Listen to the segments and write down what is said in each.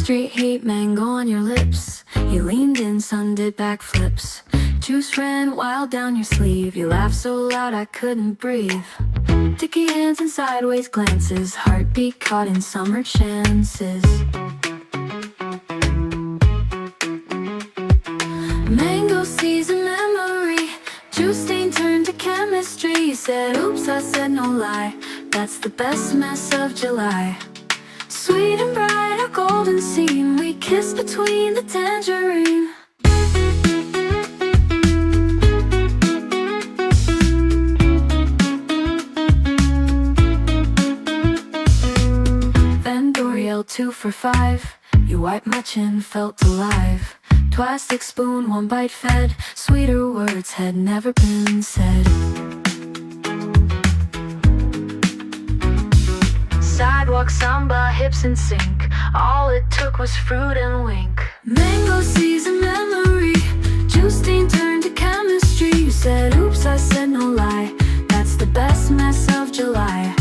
Street heat, mango on your lips. You leaned in, sun did backflips. Juice ran wild down your sleeve. You laughed so loud I couldn't breathe. Dicky hands and sideways glances. Heartbeat caught in summer chances. Mango season memory. Juice stain turned to chemistry. You said oops, I said no lie. That's the best mess of July. Sweet and bright, a golden scene. We kissed between the tangerine. Then Doriel 2 for 5. You wiped my chin, felt alive. Plastic spoon, one bite fed. Sweeter words had never been said. Sidewalk samba, hips in sync. All it took was fruit and wink. Mango season memory. Juice stain turned to chemistry. You said oops, I said no lie. That's the best mess of July.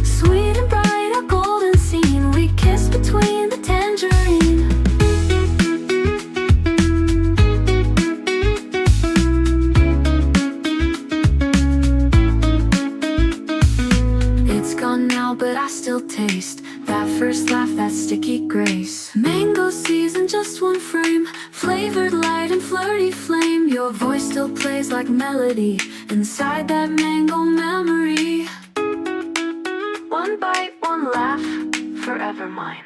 Sweet and bright, a golden scene. We kissed between the tangerine. It's gone now, but I still taste that first laugh, that sticky grace. Mango season, just one frame. Flavored light and flirty flame. Your voice still plays like melody inside that mango memory. One bite, one laugh, forever mine.